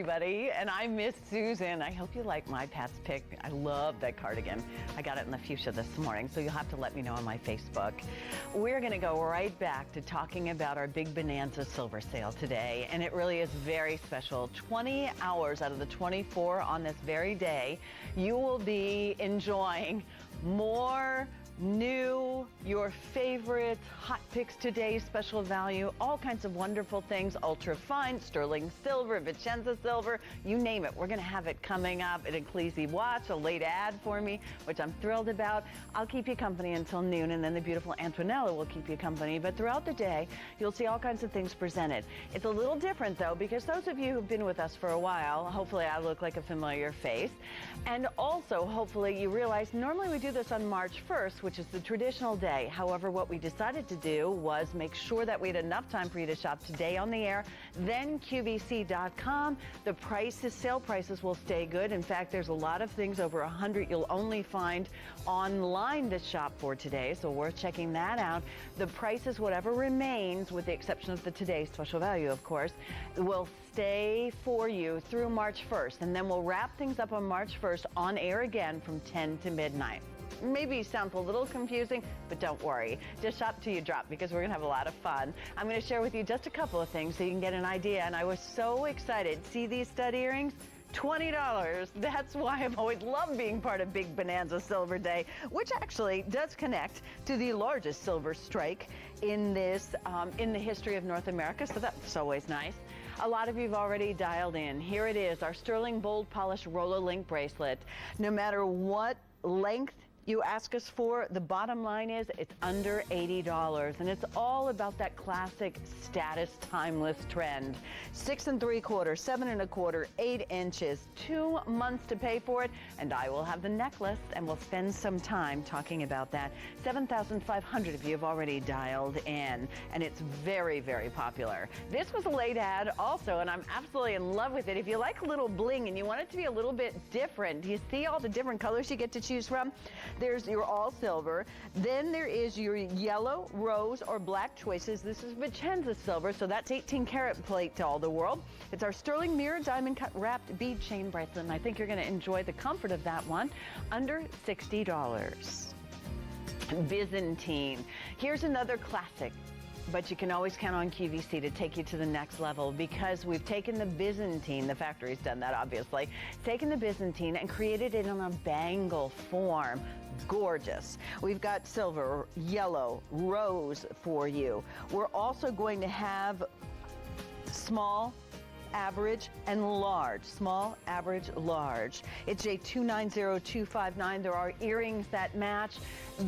everybody, and I'm Miss Susan. I hope you like my Pat's pick. I love that cardigan. I got it in the fuchsia this morning, so you'll have to let me know on my Facebook. We're going to go right back to talking about our big Bonanza silver sale today, and it really is very special. 20 hours out of the 24 on this very day, you will be enjoying more new, your favorite hot picks today, special value, all kinds of wonderful things, ultra fine, sterling silver, Vicenza silver, you name it. We're going to have it coming up. An Ecclesi watch, a late ad for me, which I'm thrilled about. I'll keep you company until noon, and then the beautiful Antonella will keep you company. But throughout the day, you'll see all kinds of things presented. It's a little different, though, because those of you who've been with us for a while, hopefully I look like a familiar face. And also, hopefully, you realize normally we do this on March 1st, which is the traditional day. However, what we decided to do was make sure that we had enough time for you to shop today on the air, then QVC.com. The prices, sale prices will stay good. In fact, there's a lot of things, over 100 you'll only find online to shop for today, so worth checking that out. The prices, whatever remains, with the exception of the today's special value, of course, will stay for you through March 1st, and then we'll wrap things up on March 1st on air again from 10 to midnight. Maybe sounds a little confusing, but don't worry. Just shop till you drop, because we're going to have a lot of fun. I'm going to share with you just a couple of things so you can get an idea, and I was so excited. See these stud earrings? $20. That's why I've always loved being part of Big Bonanza Silver Day, which actually does connect to the largest silver strike in this in the history of North America, so that's always nice. A lot of you have already dialed in. Here it is, our sterling bold polish roller link bracelet. No matter what length you ask us for, the bottom line is it's under $80, and it's all about that classic status timeless trend. 6 3/4, 7 1/4, 8 inches, 2 months to pay for it, and I will have the necklace, and we'll spend some time talking about that. 7,500 of you have already dialed in, and it's very, very popular. This was a late ad also, and I'm absolutely in love with it. If you like a little bling and you want it to be a little bit different, do you see all the different colors you get to choose from? There's your all silver. Then there is your yellow, rose, or black choices. This is Vicenza silver, so that's 18 karat plate to all the world. It's our sterling mirror diamond cut wrapped bead chain bracelet, and I think you're going to enjoy the comfort of that one. Under $60. Byzantine. Here's another classic. But you can always count on QVC to take you to the next level, because we've taken the Byzantine, the factory's done that obviously, taken the Byzantine and created it in a bangle form. Gorgeous. We've got silver, yellow, rose for you. We're also going to have small, average, and large. Small, average, large. It's J290259. There are earrings that match.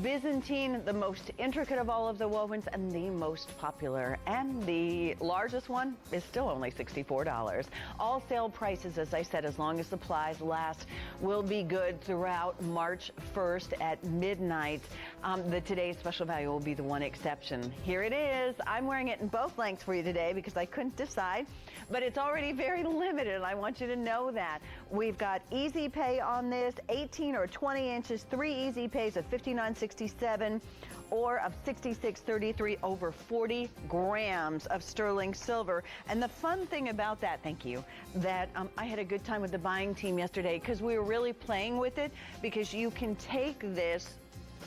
Byzantine, the most intricate of all of the wovens and the most popular. And the largest one is still only $64. All sale prices, as I said, as long as supplies last, will be good throughout March 1st at midnight. The today's special value will be the one exception. Here it is. I'm wearing it in both lengths for you today because I couldn't decide, but it's already very limited, and I want you to know that. We've got easy pay on this, 18 or 20 inches, 3 easy pays of $59.67 or of $66.33, over 40 grams of sterling silver. And the fun thing about that, thank you, that I had a good time with the buying team yesterday, because we were really playing with it, because you can take this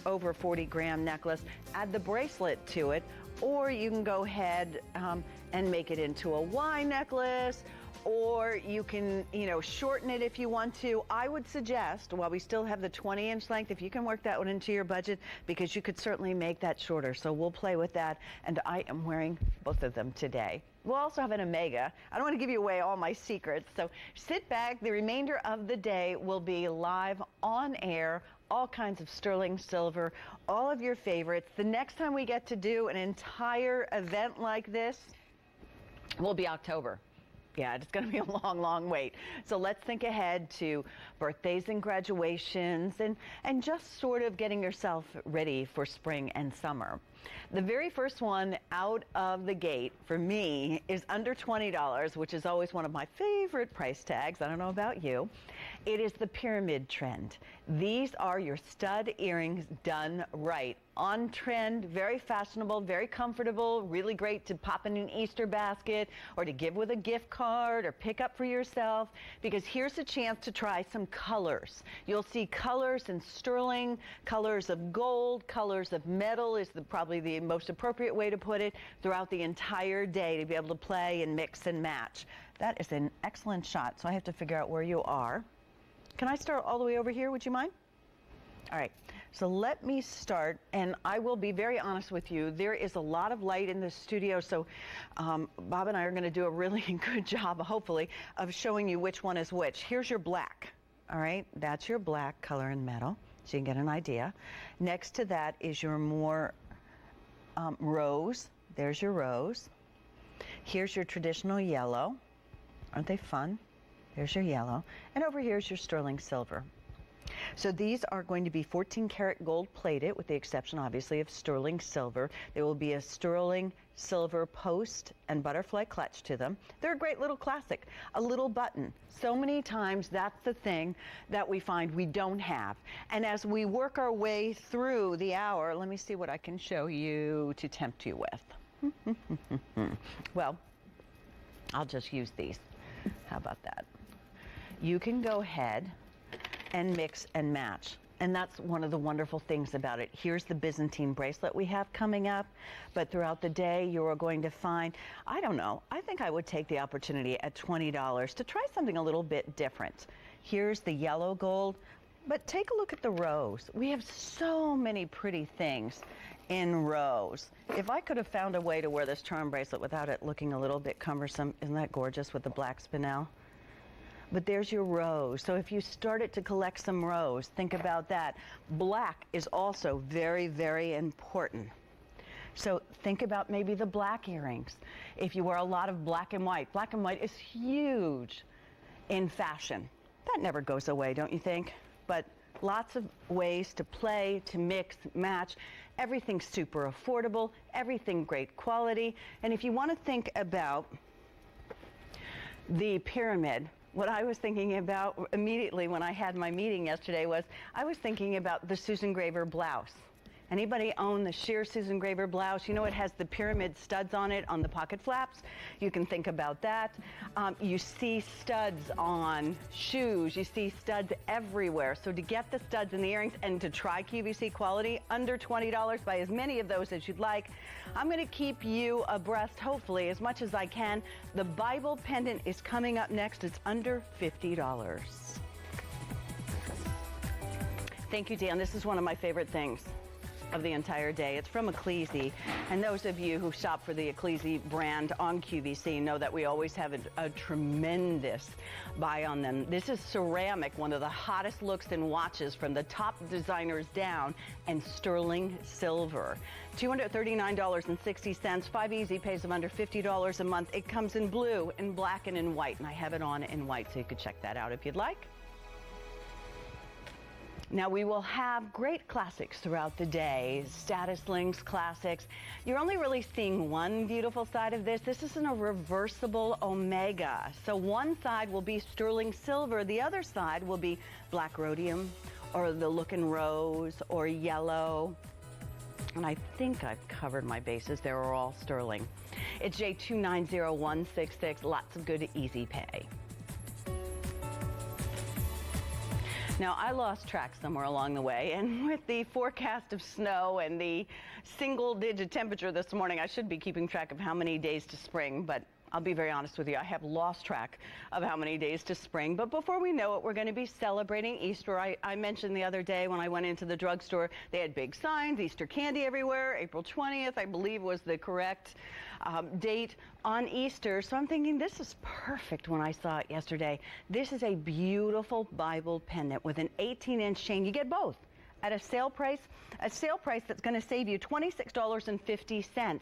over 40 gram necklace, add the bracelet to it, or you can go ahead and make it into a Y necklace, or you can, shorten it if you want to. I would suggest, while we still have the 20-inch length, if you can work that one into your budget, because you could certainly make that shorter. So we'll play with that, and I am wearing both of them today. We'll also have an Omega. I don't want to give you away all my secrets, so sit back. The remainder of the day will be live on air, all kinds of sterling silver, all of your favorites. The next time we get to do an entire event like this will be October. Yeah, it's going to be a long, long wait. So let's think ahead to birthdays and graduations, and just sort of getting yourself ready for spring and summer. The very first one out of the gate for me is under $20, which is always one of my favorite price tags. I don't know about you. It is the pyramid trend. These are your stud earrings done right. On trend, very fashionable, very comfortable, really great to pop in an Easter basket or to give with a gift card or pick up for yourself, because here's a chance to try some colors. You'll see colors in sterling, colors of gold, colors of metal is probably the most appropriate way to put it, throughout the entire day to be able to play and mix and match. That is an excellent shot, so I have to figure out where you are. Can I start all the way over here? Would you mind? All right, so let me start, and I will be very honest with you. There is a lot of light in the studio, so Bob and I are going to do a really good job, hopefully, of showing you which one is which. Here's your black, all right? That's your black color and metal, so you can get an idea. Next to that is your more rose. There's your rose. Here's your traditional yellow. Aren't they fun? There's your yellow. And over here is your sterling silver. So these are going to be 14 karat gold plated, with the exception, obviously, of sterling silver. There will be a sterling silver post and butterfly clutch to them. They're a great little classic, a little button. So many times that's the thing that we find we don't have. And as we work our way through the hour, let me see what I can show you to tempt you with. Well, I'll just use these. How about that? You can go ahead and mix and match. And that's one of the wonderful things about it. Here's the Byzantine bracelet we have coming up, but throughout the day you are going to find, I don't know, I think I would take the opportunity at $20 to try something a little bit different. Here's the yellow gold, but take a look at the rose. We have so many pretty things in rose. If I could have found a way to wear this charm bracelet without it looking a little bit cumbersome, isn't that gorgeous with the black spinel? But there's your rose. So if you started to collect some rose, think about that. Black is also very, very important. So think about maybe the black earrings. If you wear a lot of black and white is huge in fashion. That never goes away, don't you think? But lots of ways to play, to mix, match. Everything's super affordable, everything great quality. And if you want to think about the pyramid, what I was thinking about immediately when I had my meeting yesterday was I was thinking about the Susan Graver blouse. Anybody own the sheer Susan Graver blouse? You know, it has the pyramid studs on it on the pocket flaps. You can think about that. You see studs on shoes. You see studs everywhere. So to get the studs in the earrings and to try QVC quality, under $20, buy as many of those as you'd like. I'm going to keep you abreast, hopefully, as much as I can. The Bible pendant is coming up next. It's under $50. Thank you, Dan. This is one of my favorite things of the entire day. It's from Ecclesi, and those of you who shop for the Ecclesi brand on QVC know that we always have a tremendous buy on them. This is ceramic, one of the hottest looks in watches from the top designers down, and sterling silver. $239.60, 5 easy pays of under $50 a month. It comes in blue, in black, and in white, and I have it on in white, so you could check that out if you'd like. Now, we will have great classics throughout the day, status links, classics. You're only really seeing one beautiful side of this. This isn't a reversible omega. So one side will be sterling silver. The other side will be black rhodium or the looking rose or yellow. And I think I've covered my bases. They are all sterling. It's J290166. Lots of good easy pay. Now, I lost track somewhere along the way, and with the forecast of snow and the single-digit temperature this morning, I should be keeping track of how many days to spring, but I'll be very honest with you, I have lost track of how many days to spring. But before we know it, we're going to be celebrating Easter. I mentioned the other day when I went into the drugstore, they had big signs, Easter candy everywhere. April 20th, I believe, was the correct date on Easter. So I'm thinking this is perfect when I saw it yesterday. This is a beautiful Bible pendant with an 18-inch chain. You get both at a sale price that's going to save you $26.50.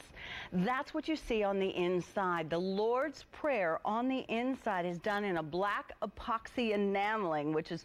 That's what you see on the inside. The Lord's Prayer on the inside is done in a black epoxy enameling, which is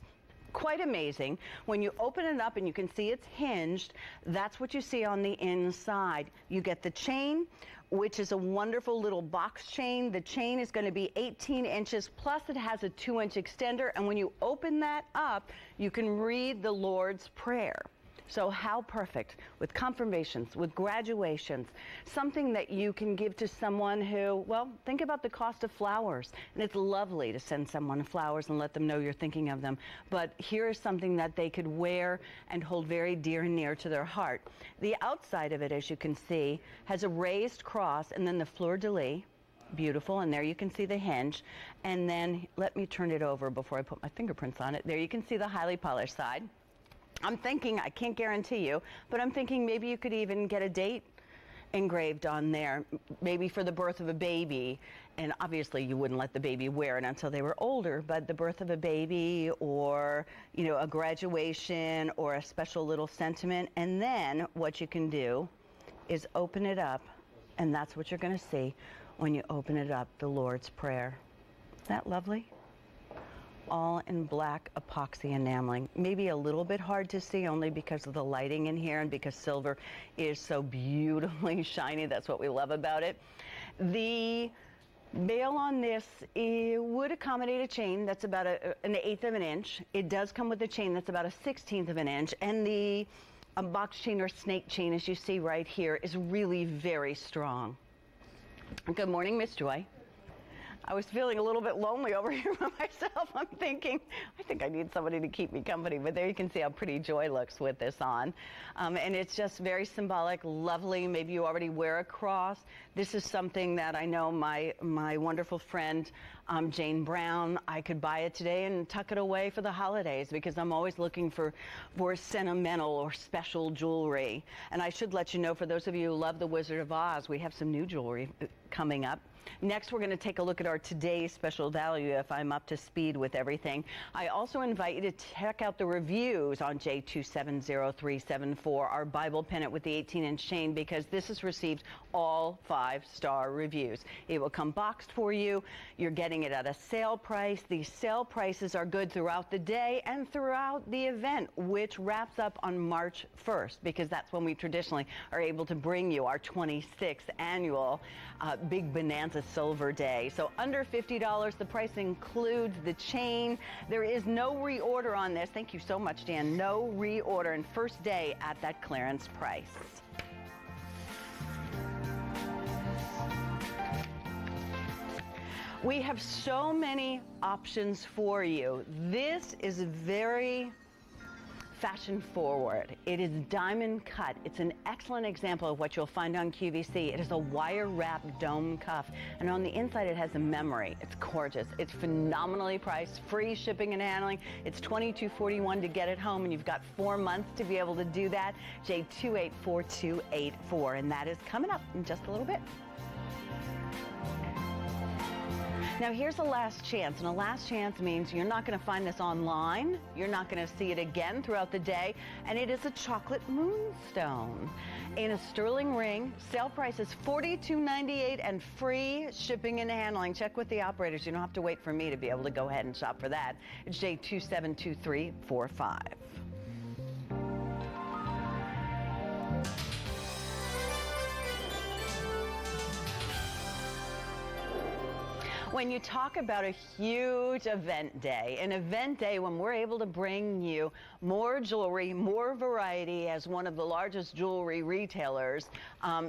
quite amazing. When you open it up and you can see it's hinged, that's what you see on the inside. You get the chain, which is a wonderful little box chain. The chain is going to be 18 inches, plus it has a 2-inch extender. And when you open that up, you can read the Lord's Prayer. So how perfect, with confirmations, with graduations, something that you can give to someone who, well, think about the cost of flowers. And it's lovely to send someone flowers and let them know you're thinking of them. But here is something that they could wear and hold very dear and near to their heart. The outside of it, as you can see, has a raised cross and then the fleur-de-lis. Beautiful, and there you can see the hinge. And then let me turn it over before I put my fingerprints on it. There you can see the highly polished side. I'm thinking, I can't guarantee you, but I'm thinking maybe you could even get a date engraved on there, maybe for the birth of a baby. And obviously you wouldn't let the baby wear it until they were older, but the birth of a baby, or, you know, a graduation, or a special little sentiment. And then what you can do is open it up, and that's what you're going to see when you open it up, the Lord's Prayer. Isn't that lovely? All in black epoxy enameling. Maybe a little bit hard to see only because of the lighting in here and because silver is so beautifully shiny. That's what we love about it. The bail on this would accommodate a chain that's about an 1/8 of an inch. It does come with a chain that's about a 1/16 of an inch, and the box chain or snake chain, as you see right here, is really very strong. Good morning, Miss Joy. I was feeling a little bit lonely over here by myself. I'm thinking, I think I need somebody to keep me company. But there you can see how pretty Joy looks with this on. And it's just very symbolic, lovely. Maybe you already wear a cross. This is something that I know my wonderful friend, Jane Brown, I could buy it today and tuck it away for the holidays, because I'm always looking for sentimental or special jewelry. And I should let you know, for those of you who love The Wizard of Oz, we have some new jewelry coming up. Next, we're going to take a look at our today's special value, if I'm up to speed with everything. I also invite you to check out the reviews on J270374, our Bible pennant with the 18-inch chain, because this has received all 5-star reviews. It will come boxed for you. You're getting it at a sale price. These sale prices are good throughout the day and throughout the event, which wraps up on March 1st, because that's when we traditionally are able to bring you our 26th annual Big Bonanza Silver Day. So under $50, the price includes the chain. There is no reorder on this. Thank you so much, Dan. No reorder, and first day at that clearance price. We have so many options for you. This is very fashion forward. It is diamond cut. It's an excellent example of what you'll find on QVC. It is a wire wrap dome cuff, and on the inside it has a memory. It's gorgeous. It's phenomenally priced, free shipping and handling. It's $22.41 to get it home, and you've got 4 months to be able to do that. J284284, and that is coming up in just a little bit. Now here's a last chance, and a last chance means you're not going to find this online, you're not going to see it again throughout the day, and it is a chocolate moonstone in a sterling ring. Sale price is $42.98 and free shipping and handling. Check with the operators. You don't have to wait for me to be able to go ahead and shop for that. It's J272345. When you talk about a huge event day, an event day when we're able to bring you more jewelry, more variety, as one of the largest jewelry retailers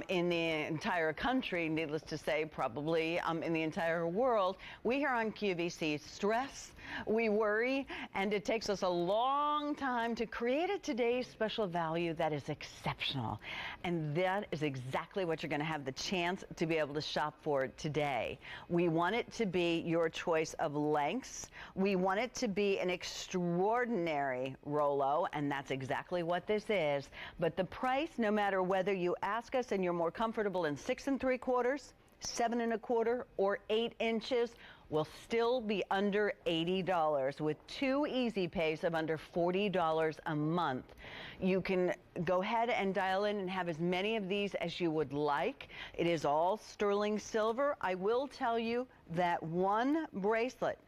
in the entire country, needless to say, probably in the entire world, we here on QVC stress, we worry, and it takes us a long time to create a today's special value that is exceptional. And that is exactly what you're going to have the chance to be able to shop for today. We want it to be your choice of lengths. We want it to be an extraordinary Rolo, and that's exactly what this is. But the price, no matter whether you ask us and you're more comfortable in 6 3/4, 7 1/4, or 8 inches, will still be under $80 with 2 easy pays of under $40 a month. You can go ahead and dial in and have as many of these as you would like. It is all sterling silver. I will tell you that one bracelet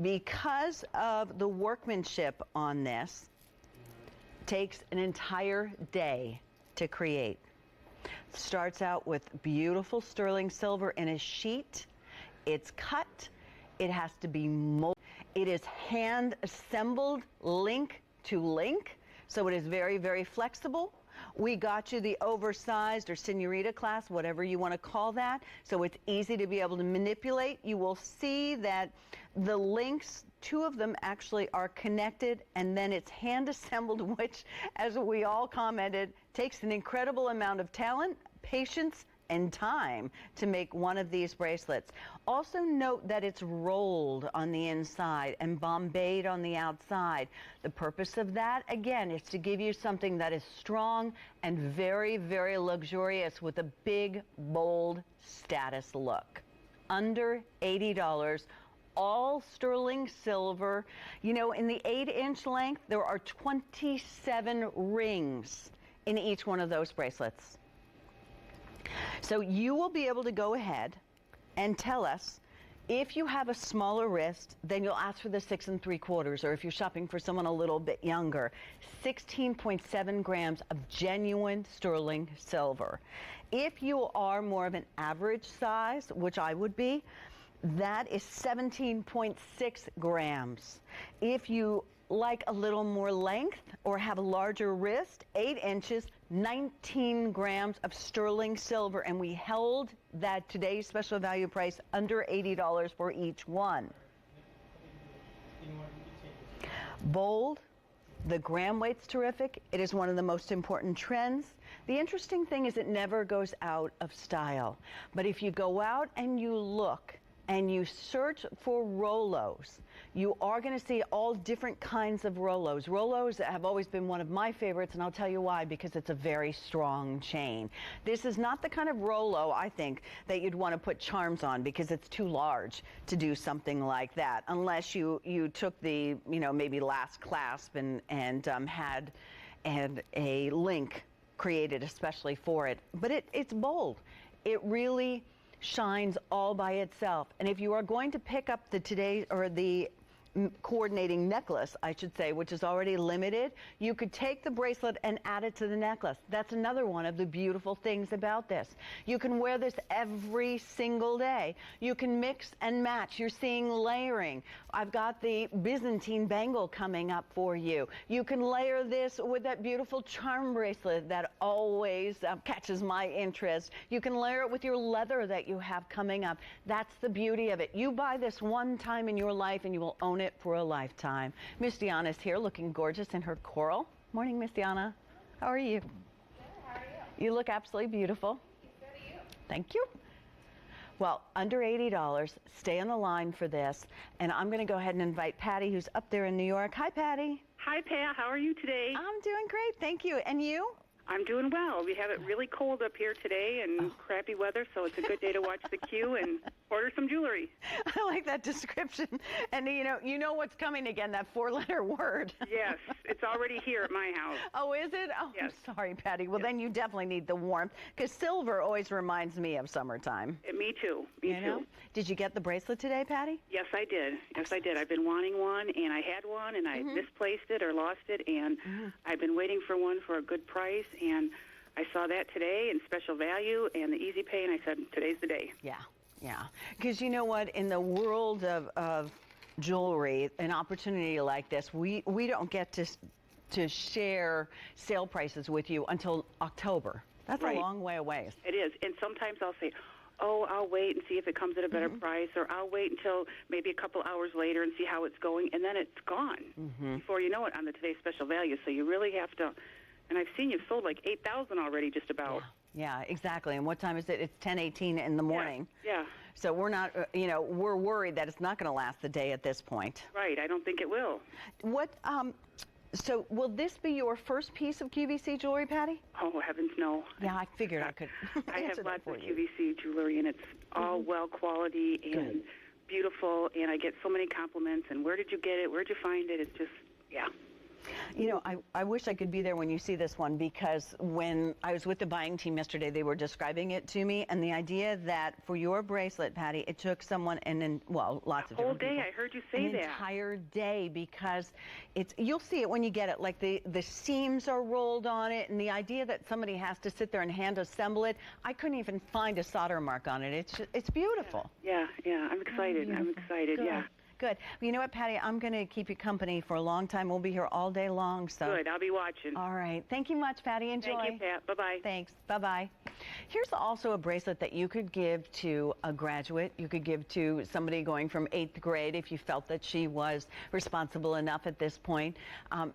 because of the workmanship on this, takes an entire day to create. Starts out with beautiful sterling silver in a sheet. It's cut. It has to be molded. It is hand assembled link to link, so it is very, very flexible. We got you the oversized or senorita class, whatever you want to call that, so it's easy to be able to manipulate. You will see that the links, two of them actually are connected, and then it's hand assembled, which, as we all commented, takes an incredible amount of talent, patience, and time to make one of these bracelets. Also note that it's rolled on the inside and bombayed on the outside. The purpose of that, again, is to give you something that is strong and very, very luxurious with a big, bold status look. Under $80. All sterling silver. You know, in the 8-inch length, there are 27 rings in each one of those bracelets. So you will be able to go ahead and tell us if you have a smaller wrist, then you'll ask for the 6 3/4, or if you're shopping for someone a little bit younger, 16.7 grams of genuine sterling silver. If you are more of an average size, which I would be, that is 17.6 grams. If you like a little more length or have a larger wrist, 8 inches, 19 grams of sterling silver, and we held that today's special value price under $80 for each one. Bold, the gram weight's terrific. It is one of the most important trends. The interesting thing is it never goes out of style. But if you go out and you look and you search for Rolos, you are going to see all different kinds of Rolos. Rolos have always been one of my favorites, and I'll tell you why, because it's a very strong chain. This is not the kind of Rolo, I think, that you'd want to put charms on, because it's too large to do something like that, unless you took the, maybe last clasp and had a link created especially for it. But it's bold. It really shines all by itself. And if you are going to pick up the coordinating necklace, I should say, which is already limited, you could take the bracelet and add it to the necklace. That's another one of the beautiful things about this. You can wear this every single day. You can mix and match. You're seeing layering. I've got the Byzantine bangle coming up for you. You can layer this with that beautiful charm bracelet that always catches my interest. You can layer it with your leather that you have coming up. That's the beauty of it. You buy this one time in your life and you will own it for a lifetime. Miss Deanna is here looking gorgeous in her coral. Morning, Miss Deanna. How are you? Good. How are you? You look absolutely beautiful. So do you. Thank you. Well, under $80, stay on the line for this. And I'm going to go ahead and invite Patty, who's up there in New York. Hi, Patty. Hi, Pat. How are you today? I'm doing great. Thank you. And you? I'm doing well. We have it really cold up here today and crappy weather, so it's a good day to watch the queue and order some jewelry. I like that description. And you know what's coming again, that 4-letter word. Yes, it's already here at my house. Oh, is it? Oh, Yes. I'm sorry, Patty. Well, then you definitely need the warmth, because silver always reminds me of summertime. Me too. Me too. Did you get the bracelet today, Patty? Yes, I did. Yes, I did. I've been wanting one, and I had one, and I misplaced it or lost it, and I've been waiting for one for a good price, and I saw that today in special value and the easy pay, and I said, today's the day. Yeah. Because you know what? In the world of jewelry, an opportunity like this, we don't get to share sale prices with you until October. That's Right. a long way away. It is, and sometimes I'll say, I'll wait and see if it comes at a better price, or I'll wait until maybe a couple hours later and see how it's going, and then it's gone before you know it on the today's special value. So you really have to, and I've seen you've sold like 8,000 already just about. Yeah, exactly. And what time is it? It's 10:18 in the morning. Yeah. So we're not, we're worried that it's not going to last the day at this point. Right. I don't think it will. So will this be your first piece of QVC jewelry, Patty? Oh, heavens, no. Yeah, I figured I could I answer have that lots for of you. QVC jewelry, and it's all well quality and beautiful, and I get so many compliments, and where did you get it? Where did you find it? It's just, yeah. You know, I wish I could be there when you see this one, because when I was with the buying team yesterday, they were describing it to me, and the idea that for your bracelet, Patty, it took someone lots of different people. Whole day, I heard you say an that. entire day, because you'll see it when you get it, like the seams are rolled on it, and the idea that somebody has to sit there and hand assemble it, I couldn't even find a solder mark on it. It's beautiful. Yeah, I'm excited. I'm excited, Good. yeah. Good. Well, you know what, Patty? I'm going to keep you company for a long time. We'll be here all day long. So. Good. I'll be watching. All right. Thank you much, Patty. Enjoy. Thank you, Pat. Bye-bye. Thanks. Bye-bye. Here's also a bracelet that you could give to a graduate. You could give to somebody going from 8th grade if you felt that she was responsible enough at this point.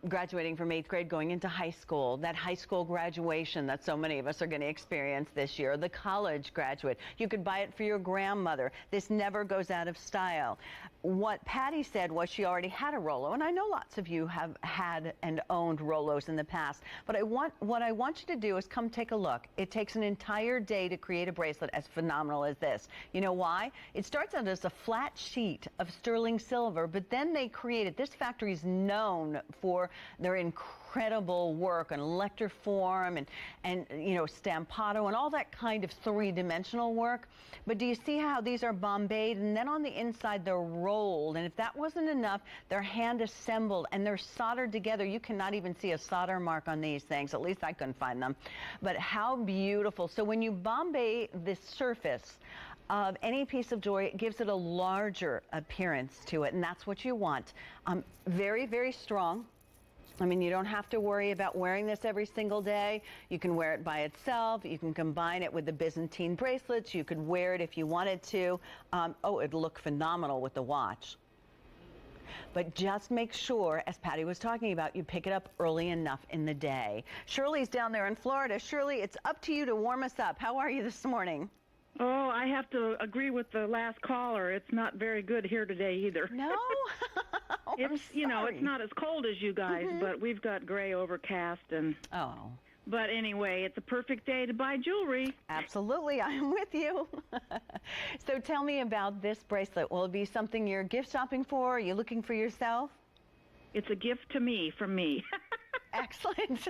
Graduating from 8th grade, going into high school, that high school graduation that so many of us are going to experience this year, the college graduate. You could buy it for your grandmother. This never goes out of style. What Patty said was she already had a Rolo, and I know lots of you have had and owned Rolos in the past, but what I want you to do is come take a look. It takes an entire day to create a bracelet as phenomenal as this. You know why? It starts out as a flat sheet of sterling silver, but then they created, this factory is known for their incredible work on electroform and you know, stampato and all that kind of three-dimensional work. But do you see how these are bombayed, and then on the inside they're rolled, and if that wasn't enough, they're hand assembled and they're soldered together. You cannot even see a solder mark on these things. At least I couldn't find them. But how beautiful. So when you bombay the surface of any piece of jewelry, it gives it a larger appearance to it, and that's what you want. Very, very strong. I mean, you don't have to worry about wearing this every single day. You can wear it by itself. You can combine it with the Byzantine bracelets. You could wear it if you wanted to. It'd look phenomenal with the watch. But just make sure, as Patty was talking about, you pick it up early enough in the day. Shirley's down there in Florida. Shirley, it's up to you to warm us up. How are you this morning? Oh, I have to agree with the last caller. It's not very good here today either. No? It's, you know, it's not as cold as you guys, but we've got gray overcast and... Oh. But anyway, it's a perfect day to buy jewelry. Absolutely, I am with you. So tell me about this bracelet. Will it be something you're gift shopping for? Are you looking for yourself? It's a gift to me, from me. Excellent.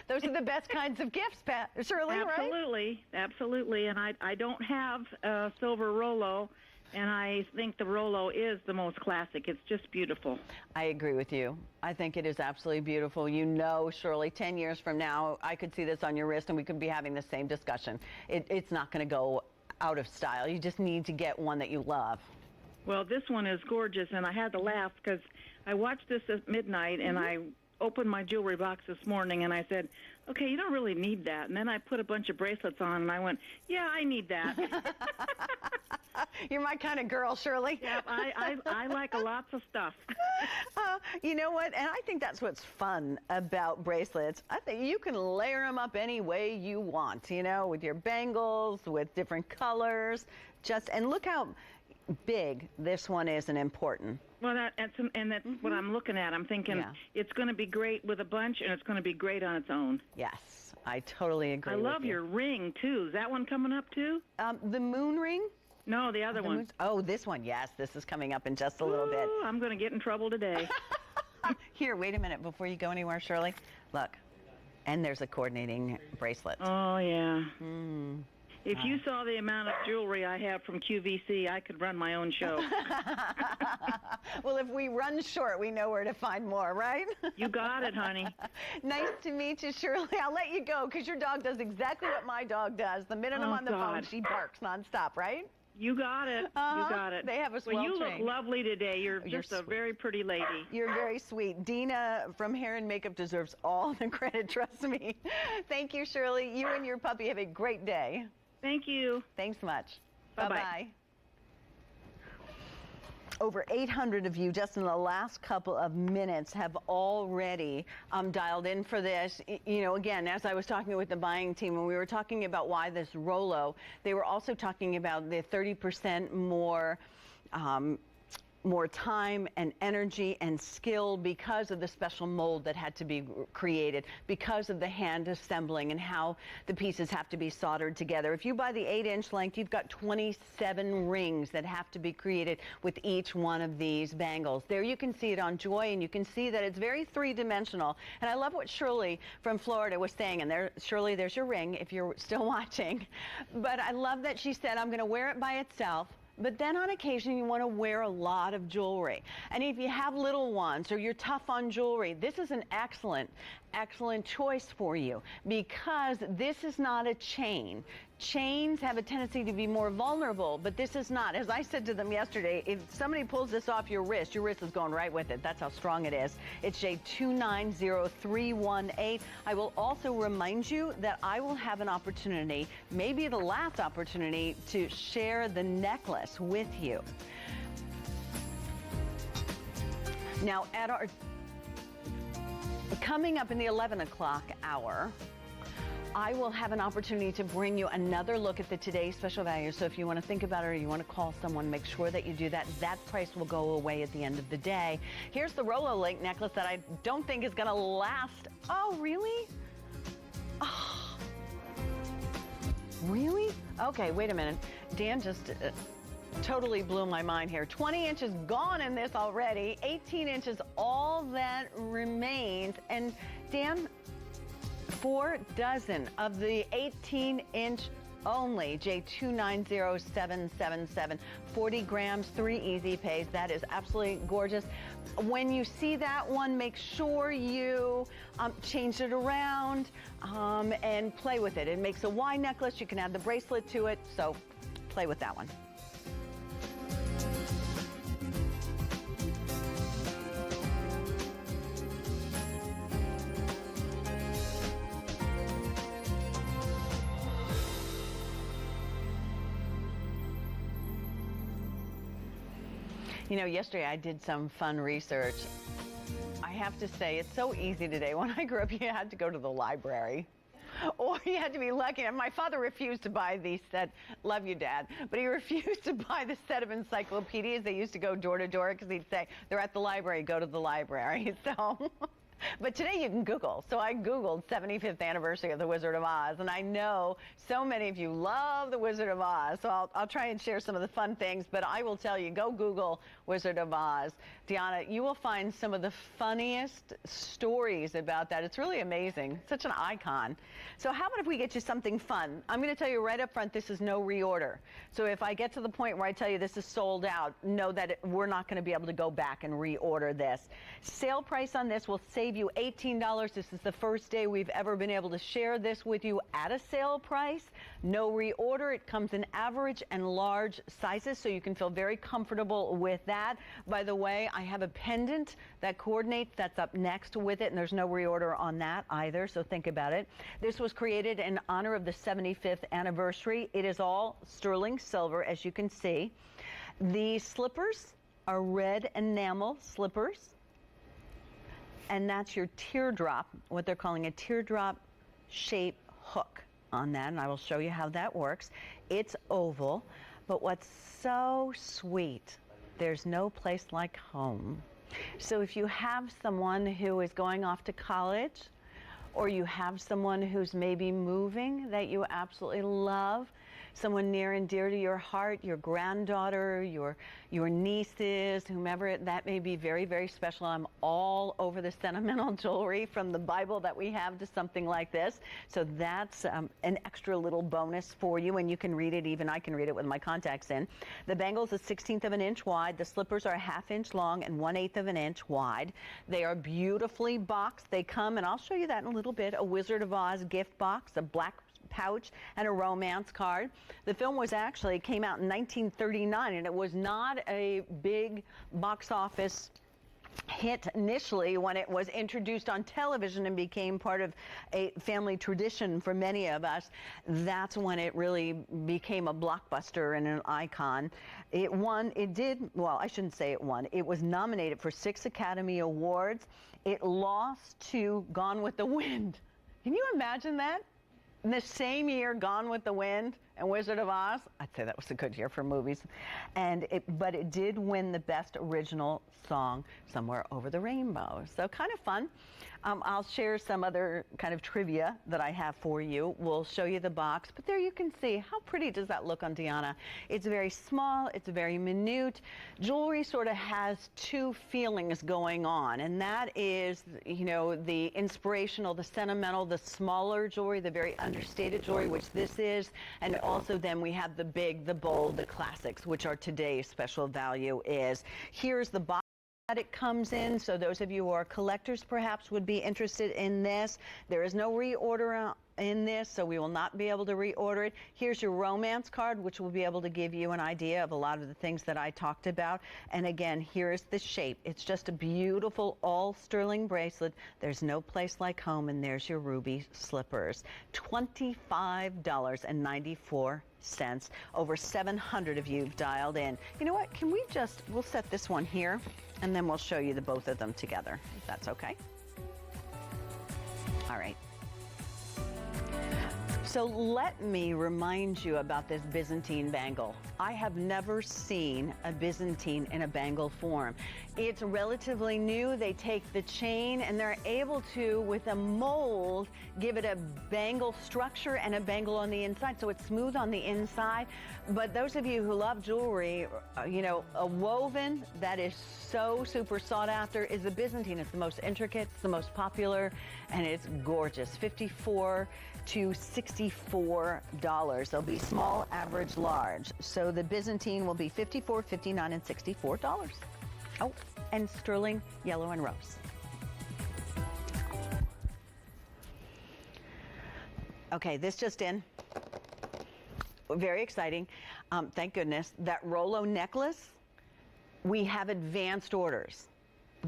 Those are the best kinds of gifts, Pat. Shirley, right? Absolutely, absolutely. And I don't have a silver Rolo, and I think the Rolo is the most classic. It's just beautiful. I agree with you. I think it is absolutely beautiful. You know, Shirley, 10 years from now, I could see this on your wrist and we could be having the same discussion. It's not going to go out of style. You just need to get one that you love. Well, this one is gorgeous, and I had to laugh because I watched this at midnight, and I opened my jewelry box this morning, and I said, okay, you don't really need that. And then I put a bunch of bracelets on, and I went, yeah, I need that. You're my kind of girl, Shirley. Yeah, I like lots of stuff. You know what? And I think that's what's fun about bracelets. I think you can layer them up any way you want, you know, with your bangles, with different colors. And look how big this one is and important. Well, that's what I'm looking at. I'm thinking it's going to be great with a bunch, and it's going to be great on its own. Yes, I totally agree. I love your ring, too. Is that one coming up, too? The moon ring? No, the other one. Oh, this one, yes. This is coming up in just a little bit. I'm going to get in trouble today. Here, wait a minute before you go anywhere, Shirley. Look, and there's a coordinating bracelet. Oh, yeah. If you saw the amount of jewelry I have from QVC, I could run my own show. Well, if we run short, we know where to find more, right? You got it, honey. Nice to meet you, Shirley. I'll let you go because your dog does exactly what my dog does. The minute I'm on the phone, she barks nonstop, right? You got it. You got it. They have us well, you trained. look lovely today. You're just a very pretty lady. You're very sweet. Dina from Hair and Makeup deserves all the credit, trust me. Thank you, Shirley. You and your puppy have a great day. Thank you. Thanks much. Bye-bye. Bye-bye. Over 800 of you just in the last couple of minutes have already dialed in for this. You know, again, as I was talking with the buying team, when we were talking about why this Rolo, they were also talking about the 30% more more time and energy and skill because of the special mold that had to be created, because of the hand assembling and how the pieces have to be soldered together. If you buy the 8-inch length, you've got 27 rings that have to be created with each one of these bangles. There you can see it on Joy, and you can see that it's very three-dimensional. And I love what Shirley from Florida was saying, and there, Shirley, there's your ring if you're still watching. But I love that she said, I'm going to wear it by itself. But then on occasion, you want to wear a lot of jewelry. And if you have little ones or you're tough on jewelry, this is an excellent choice for you, because this is not a chain. Chains have a tendency to be more vulnerable, but this is not. As I said to them yesterday, if somebody pulls this off your wrist is going right with it. That's how strong it is. It's J290318. I will also remind you that I will have an opportunity, maybe the last opportunity, to share the necklace with you. Now, coming up in the 11 o'clock hour, I will have an opportunity to bring you another look at the today's special value. So if you want to think about it or you want to call someone, make sure that you do that. That price will go away at the end of the day. Here's the Rolo Link necklace that I don't think is going to last. Oh, really? Oh, really? Okay, wait a minute. Dan just totally blew my mind here. 20 inches gone in this already. 18 inches, all that remains. And Dan, 4 dozen of the 18-inch only, J290777, 40 grams, 3 easy pays. That is absolutely gorgeous. When you see that one, make sure you change it around and play with it. It makes a Y necklace. You can add the bracelet to it, so play with that one. You know, yesterday I did some fun research. I have to say, it's so easy today. When I grew up, you had to go to the library. Or you had to be lucky. And my father refused to buy these set. Love you, Dad. But he refused to buy the set of encyclopedias. They used to go door to door because he'd say, they're at the library, go to the library. So, but today you can Google. So I Googled 75th anniversary of The Wizard of Oz. And I know so many of you love The Wizard of Oz. So I'll try and share some of the fun things. But I will tell you, go Google Wizard of Oz. Deanna, you will find some of the funniest stories about that. It's really amazing. Such an icon. So how about if we get you something fun? I'm going to tell you right up front, this is no reorder. So if I get to the point where I tell you this is sold out, know that we're not going to be able to go back and reorder this. Sale price on this will save you $18. This is the first day we've ever been able to share this with you at a sale price. No reorder. It comes in average and large sizes, so you can feel very comfortable with that. By the way, I have a pendant that coordinates. That's up next with it, and there's no reorder on that either, so think about it. This was created in honor of the 75th anniversary. It is all sterling silver, as you can see. The slippers are red enamel slippers, and that's your teardrop, what they're calling a teardrop shape hook on that, and I will show you how that works. It's oval, but what's so sweet, there's no place like home. So if you have someone who is going off to college, or you have someone who's maybe moving that you absolutely love, someone near and dear to your heart, your granddaughter, your nieces, whomever, that may be very, very special. I'm all over the sentimental jewelry, from the Bible that we have to something like this. So that's an extra little bonus for you, and you can read it, even I can read it with my contacts in. The bangle's a 1/16 of an inch wide. The slippers are a 1/2 inch long and 1/8 of an inch wide. They are beautifully boxed. They come, and I'll show you that in a little bit, a Wizard of Oz gift box, a black pouch, and a romance card. The film came out in 1939, and it was not a big box office hit initially when it was introduced on television and became part of a family tradition for many of us. That's when it really became a blockbuster and an icon. It was nominated for 6 Academy Awards. It lost to Gone with the Wind. Can you imagine that? In the same year, Gone with the Wind, and Wizard of Oz. I'd say that was a good year for movies. But it did win the Best Original Song, Somewhere Over the Rainbow. So kind of fun. I'll share some other kind of trivia that I have for you. We'll show you the box, but there you can see how pretty does that look on Deanna. It's very small, it's very minute. Jewelry sort of has two feelings going on, and that is, you know, the inspirational, the sentimental, the smaller jewelry, the very understated jewelry, which this is, and also then we have the big, the bold, the classics, which are today's special value is. Here's the box that it comes in, so those of you who are collectors perhaps would be interested in this. There is no reorder in this, so we will not be able to reorder it. Here's your romance card, which will be able to give you an idea of a lot of the things that I talked about. And again, here's the shape. It's just a beautiful all sterling bracelet. There's no place like home, and there's your ruby slippers. $25.94. Over 700 of you have dialed in. You know what? We'll set this one here, and then we'll show you the both of them together, if that's okay. All right. So let me remind you about this Byzantine bangle. I have never seen a Byzantine in a bangle form. It's relatively new. They take the chain and they're able to, with a mold, give it a bangle structure and a bangle on the inside, so it's smooth on the inside. But those of you who love jewelry, you know, a woven that is so super sought after is the Byzantine. It's the most intricate, it's the most popular, and it's gorgeous. $54 to $64. They'll be small, average, large. So the Byzantine will be $54, $59, and $64. Oh, and sterling, yellow, and rose. Okay, this just in. Very exciting. Thank goodness. That Rolo necklace, we have advanced orders.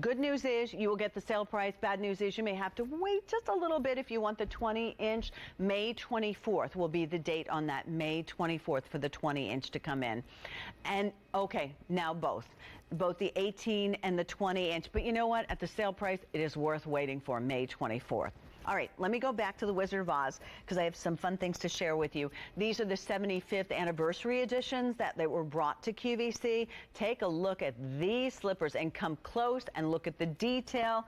Good news is you will get the sale price. Bad news is you may have to wait just a little bit if you want the 20-inch. May 24th will be the date on that, May 24th, for the 20-inch to come in. And okay, now both the 18 and the 20-inch. But you know what? At the sale price, it is worth waiting for May 24th. All right, let me go back to the Wizard of Oz because I have some fun things to share with you. These are the 75th anniversary editions that were brought to QVC. Take a look at these slippers and come close and look at the detail.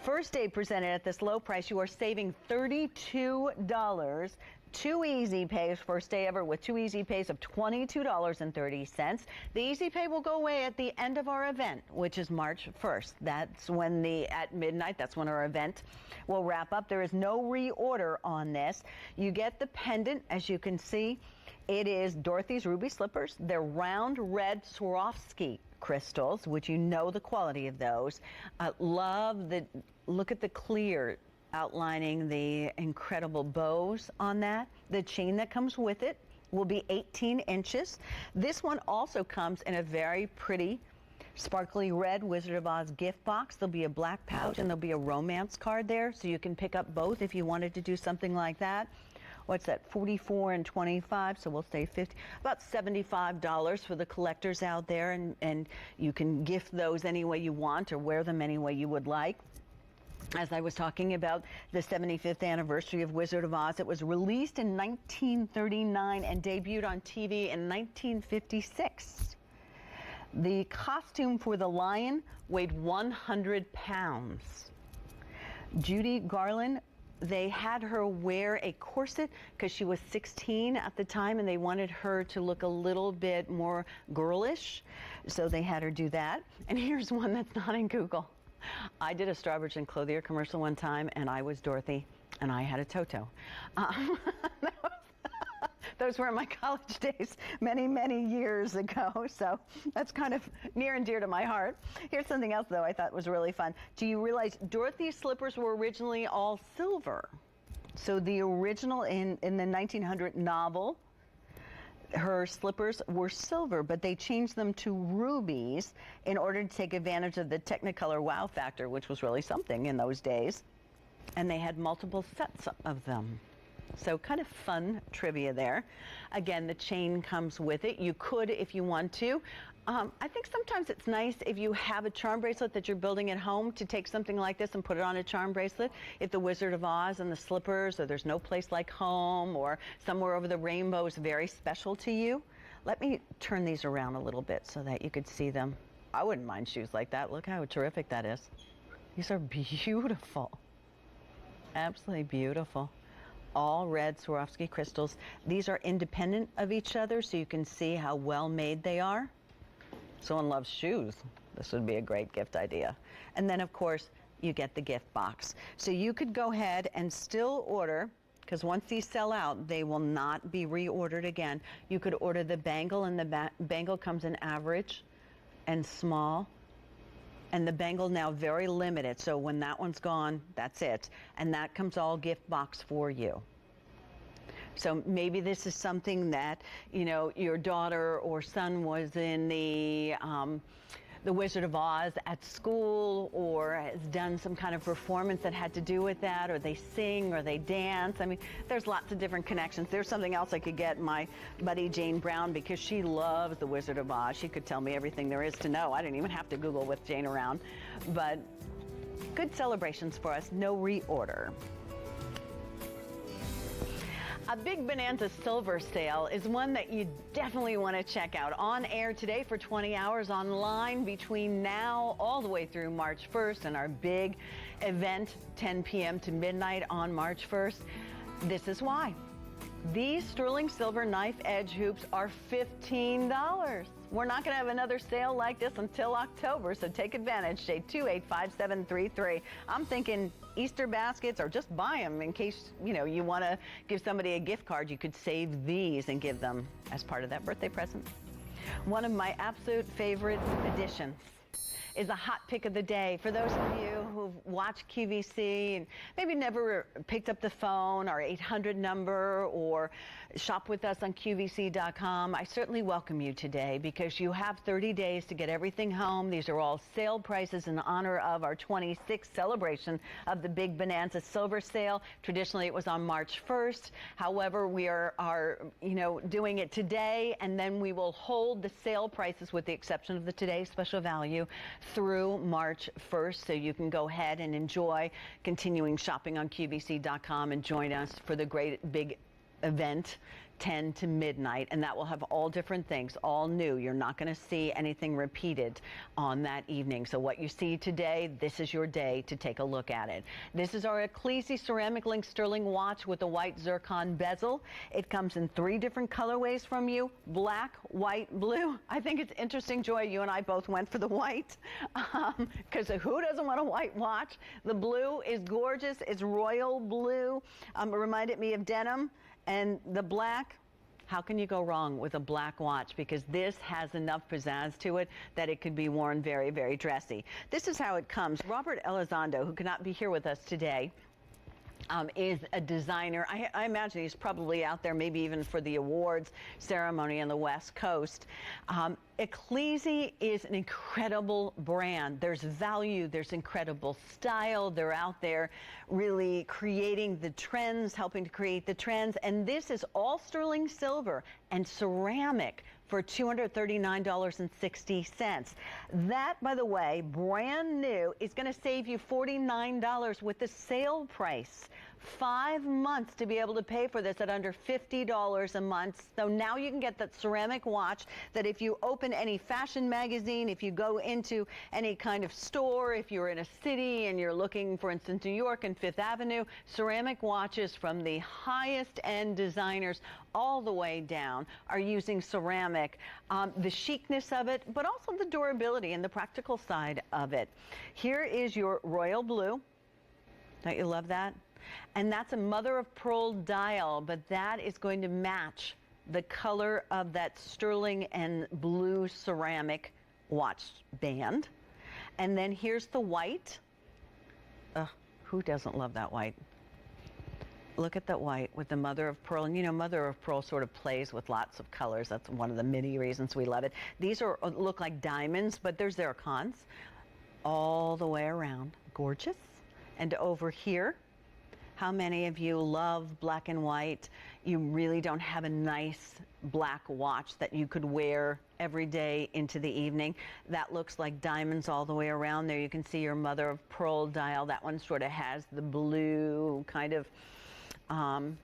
First day presented at this low price, you are saving $32. 2 easy pays, first day ever with 2 easy pays of $22.30. The easy pay will go away at the end of our event, which is March 1st. That's when at midnight, that's when our event will wrap up. There is no reorder on this. You get the pendant, as you can see. It is Dorothy's Ruby Slippers. They're round red Swarovski crystals, which you know the quality of those. Look at the clear outlining the incredible bows on that. The chain that comes with it will be 18 inches. This one also comes in a very pretty sparkly red Wizard of Oz gift box. There'll be a black pouch and there'll be a romance card there, so you can pick up both if you wanted to do something like that. What's that, 44 and 25, so we'll say 50, about $75 for the collectors out there, and you can gift those any way you want or wear them any way you would like. As I was talking about the 75th anniversary of Wizard of Oz, it was released in 1939 and debuted on TV in 1956. The costume for the lion weighed 100 pounds. Judy Garland, they had her wear a corset because she was 16 at the time and they wanted her to look a little bit more girlish, so they had her do that. And here's one that's not in Google. I did a Strawbridge and Clothier commercial one time, and I was Dorothy, and I had a Toto. Those were my college days many, many years ago, so that's kind of near and dear to my heart. Here's something else, though, I thought was really fun. Do you realize Dorothy's slippers were originally all silver? So the original in the 1900 novel, her slippers were silver, but they changed them to rubies in order to take advantage of the Technicolor wow factor, which was really something in those days. And they had multiple sets of them. So kind of fun trivia there. Again, the chain comes with it. You could, if you want to, I think sometimes it's nice if you have a charm bracelet that you're building at home to take something like this and put it on a charm bracelet. If the Wizard of Oz and the slippers, or There's No Place Like Home, or Somewhere Over the Rainbow is very special to you. Let me turn these around a little bit so that you could see them. I wouldn't mind shoes like that. Look how terrific that is. These are beautiful. Absolutely beautiful. All red Swarovski crystals. These are independent of each other, so you can see how well made they are. Someone loves shoes. This would be a great gift idea. And then, of course, you get the gift box. So you could go ahead and still order, because once these sell out, they will not be reordered again. You could order the bangle, and the bangle comes in average and small. And the bangle now very limited, so when that one's gone, that's it. And that comes all gift box for you. So maybe this is something that, you know, your daughter or son was in the Wizard of Oz at school, or has done some kind of performance that had to do with that, or they sing or they dance. I mean, there's lots of different connections. There's something else I could get my buddy Jane Brown, because she loves the Wizard of Oz. She could tell me everything there is to know. I didn't even have to Google with Jane around. But good celebrations for us, no reorder. A big Bonanza silver sale is one that you definitely want to check out. On air today for 20 hours, online between now all the way through March 1st, and our big event 10 p.m. to midnight on March 1st. This is why. These sterling silver knife edge hoops are $15. We're not going to have another sale like this until October, so take advantage. Shade 285733. I'm thinking Easter baskets, or just buy them in case, you know, you want to give somebody a gift card. You could save these and give them as part of that birthday present. One of my absolute favorite additions is a hot pick of the day. For those of you who've watched QVC and maybe never picked up the phone, our 800 number, or shop with us on QVC.com, I certainly welcome you today, because you have 30 days to get everything home. These are all sale prices in honor of our 26th celebration of the Big Bonanza Silver Sale. Traditionally, it was on March 1st. However, we are doing it today, and then we will hold the sale prices, with the exception of the today's special value, through March 1st, so you can go ahead and enjoy continuing shopping on QVC.com and join us for the great big event 10 to midnight, and that will have all different things, all new. You're not going to see anything repeated on that evening. So what you see today, this is your day to take a look at it. This is our Ecclesi ceramic link sterling watch with a white zircon bezel. It comes in 3 different colorways from you: black, white, blue. I think it's interesting, Joy, you and I both went for the white, because who doesn't want a white watch? The blue is gorgeous. It's royal blue. It reminded me of denim. And the black, how can you go wrong with a black watch? Because this has enough pizzazz to it that it could be worn very, very dressy. This is how it comes. Robert Elizondo, who could not be here with us today, is a designer. I imagine he's probably out there, maybe even for the awards ceremony on the West Coast. Ecclesi is an incredible brand. There's value, there's incredible style. They're out there really creating the trends, helping to create the trends. And this is all sterling silver and ceramic for $239.60. That, by the way, brand new, is going to save you $49 with the sale price. 5 months to be able to pay for this at under $50 a month. So now you can get that ceramic watch that if you open any fashion magazine, if you go into any kind of store, if you're in a city and you're looking, for instance, New York and Fifth Avenue, ceramic watches from the highest end designers all the way down are using ceramic. The chicness of it, but also the durability and the practical side of it. Here is your royal blue. Don't you love that? And that's a mother of pearl dial, but that is going to match the color of that sterling and blue ceramic watch band. And then here's the white. Who doesn't love that white? Look at that white with the mother of pearl. And you know, mother of pearl sort of plays with lots of colors. That's one of the many reasons we love it. These look like diamonds, but they're zircons all the way around. Gorgeous. And over here, how many of you love black and white? You really don't have a nice black watch that you could wear every day into the evening. That looks like diamonds all the way around. There you can see your mother of pearl dial. That one sort of has the blue kind of, I'm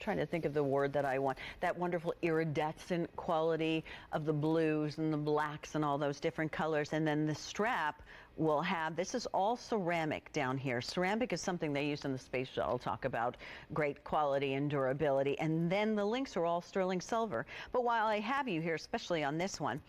trying to think of the word that I want. That wonderful iridescent quality of the blues and the blacks and all those different colors. And then the strap will have, this is all ceramic down here. Ceramic is something they use in the space shuttle, talk about great quality and durability. And then the links are all sterling silver. But while I have you here, especially on this one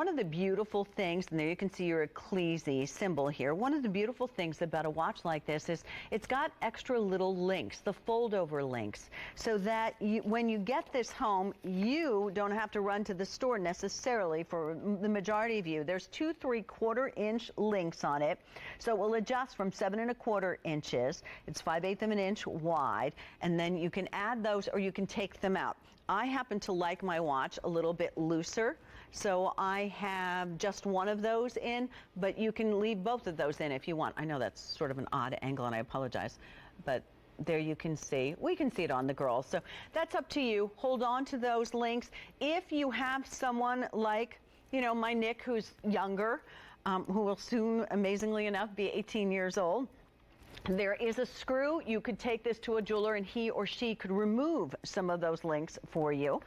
of the beautiful things, and there you can see your ecclesi symbol here, one of the beautiful things about a watch like this is it's got extra little links, the fold-over links, so that when you get this home, you don't have to run to the store necessarily. For the majority of you, there's 2 3/4-inch links on it, so it will adjust from 7 1/4 inches. It's 5/8 of an inch wide, and then you can add those or you can take them out. I happen to like my watch a little bit looser, so I have just one of those in, but you can leave both of those in if you want. I know that's sort of an odd angle, and I apologize, but there you can see. We can see it on the girls, so that's up to you. Hold on to those links. If you have someone like, you know, my Nick, who's younger, who will soon, amazingly enough, be 18 years old. There is a screw. You could take this to a jeweler and he or she could remove some of those links for you.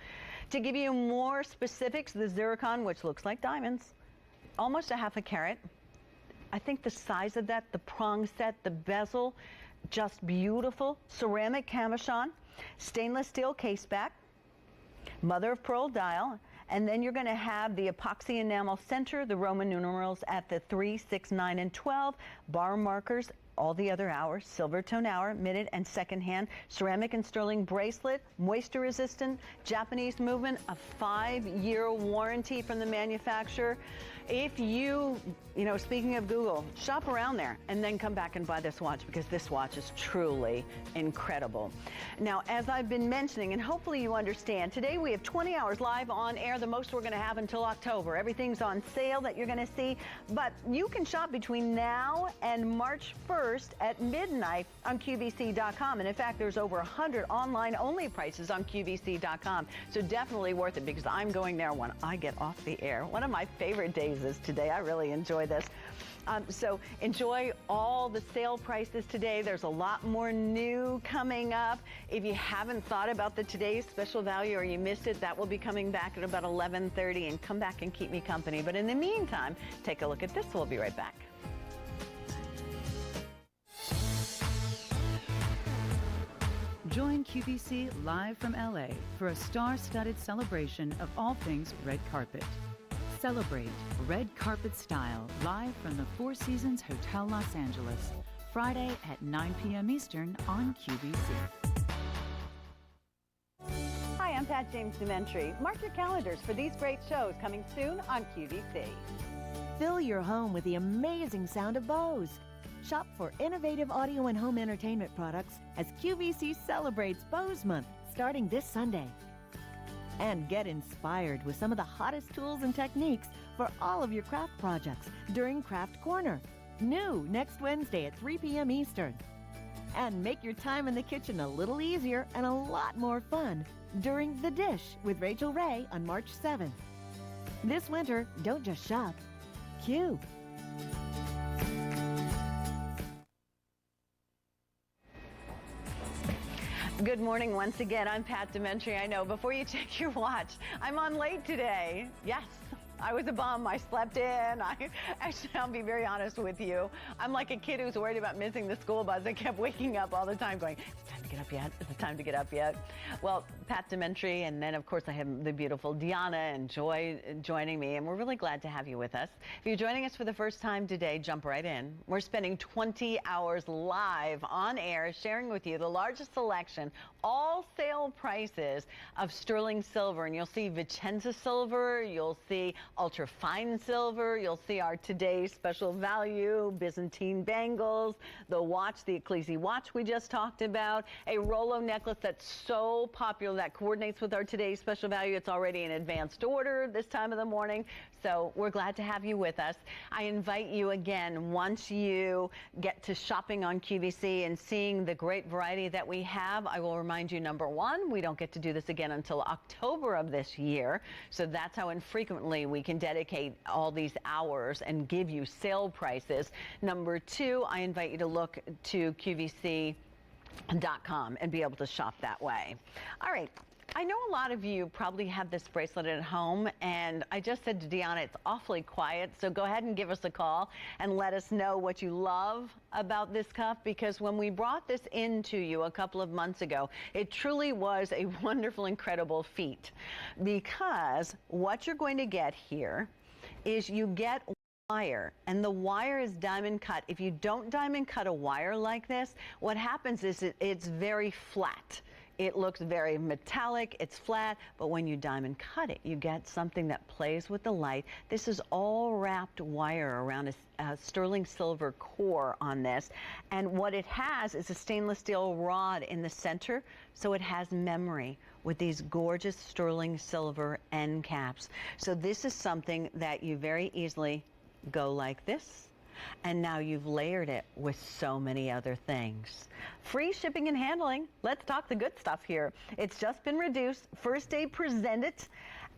To give you more specifics, the zircon, which looks like diamonds, almost a 1/2 carat. I think the size of that, the prong set, the bezel, just beautiful. Ceramic cabochon, stainless steel case back, mother of pearl dial. And then you're going to have the epoxy enamel center, the Roman numerals at the 3, 6, 9, and 12, bar markers, all the other hours, silver tone hour, minute and second hand, ceramic and sterling bracelet, moisture resistant, Japanese movement, a 5-year warranty from the manufacturer. If you know, speaking of Google, shop around there and then come back and buy this watch, because this watch is truly incredible. Now, as I've been mentioning, and hopefully you understand, today we have 20 hours live on air, the most we're going to have until October. Everything's on sale that you're going to see, but you can shop between now and March 1st at midnight on QVC.com. And in fact, there's over 100 online-only prices on QVC.com. So definitely worth it, because I'm going there when I get off the air. One of my favorite days is today. I really enjoy this. So enjoy all the sale prices today. There's a lot more new coming up. If you haven't thought about the today's special value or you missed it, that will be coming back at about 11:30, and come back and keep me company. But in the meantime, take a look at this. We'll be right back. Join QVC live from LA for a star-studded celebration of all things red carpet. Celebrate red carpet style live from the Four Seasons Hotel Los Angeles, Friday at 9 p.m. Eastern on QVC. Hi, I'm Pat James DeMentri. Mark your calendars for these great shows coming soon on QVC. Fill your home with the amazing sound of Bose. Shop for innovative audio and home entertainment products as QVC celebrates Bose Month starting this Sunday. And get inspired with some of the hottest tools and techniques for all of your craft projects during Craft Corner. New next Wednesday at 3 p.m. Eastern. And make your time in the kitchen a little easier and a lot more fun during The Dish with Rachel Ray on March 7th. This winter, don't just shop. Q. Good morning once again. I'm Pat DeMentri. I know, before you check your watch, I'm on late today. Yes, I was a bum. I slept in. Actually, I'll be very honest with you. I'm like a kid who's worried about missing the school bus. I kept waking up all the time going, it's time to get up yet? Is it time to get up yet? Well, Pat DeMentri, and then, of course, I have the beautiful Deanna and Joy joining me, and we're really glad to have you with us. If you're joining us for the first time today, jump right in. We're spending 20 hours live on air sharing with you the largest selection, all sale prices of sterling silver, and you'll see Vicenza silver, you'll see ultra fine silver. You'll see our today's special value, Byzantine bangles, the watch, the Ecclesi watch we just talked about, a Rolo necklace that's so popular that coordinates with our today's special value. It's already in advanced order this time of the morning. So we're glad to have you with us. I invite you again, once you get to shopping on QVC and seeing the great variety that we have, I will remind you, number one, we don't get to do this again until October of this year. So that's how infrequently we can dedicate all these hours and give you sale prices. Number two, I invite you to look to QVC.com and be able to shop that way. All right. I know a lot of you probably have this bracelet at home, and I just said to Deanna, it's awfully quiet, so go ahead and give us a call and let us know what you love about this cuff, because when we brought this into you a couple of months ago, it truly was a wonderful, incredible feat, because what you're going to get here is you get wire, and the wire is diamond cut. If you don't diamond cut a wire like this, what happens is it's very flat. It looks very metallic, it's flat, but when you diamond cut it, you get something that plays with the light. This is all wrapped wire around a sterling silver core on this. And what it has is a stainless steel rod in the center, so it has memory with these gorgeous sterling silver end caps. So this is something that you very easily go like this, and now you've layered it with so many other things. Free shipping and handling. Let's talk the good stuff here. It's just been reduced. First day presented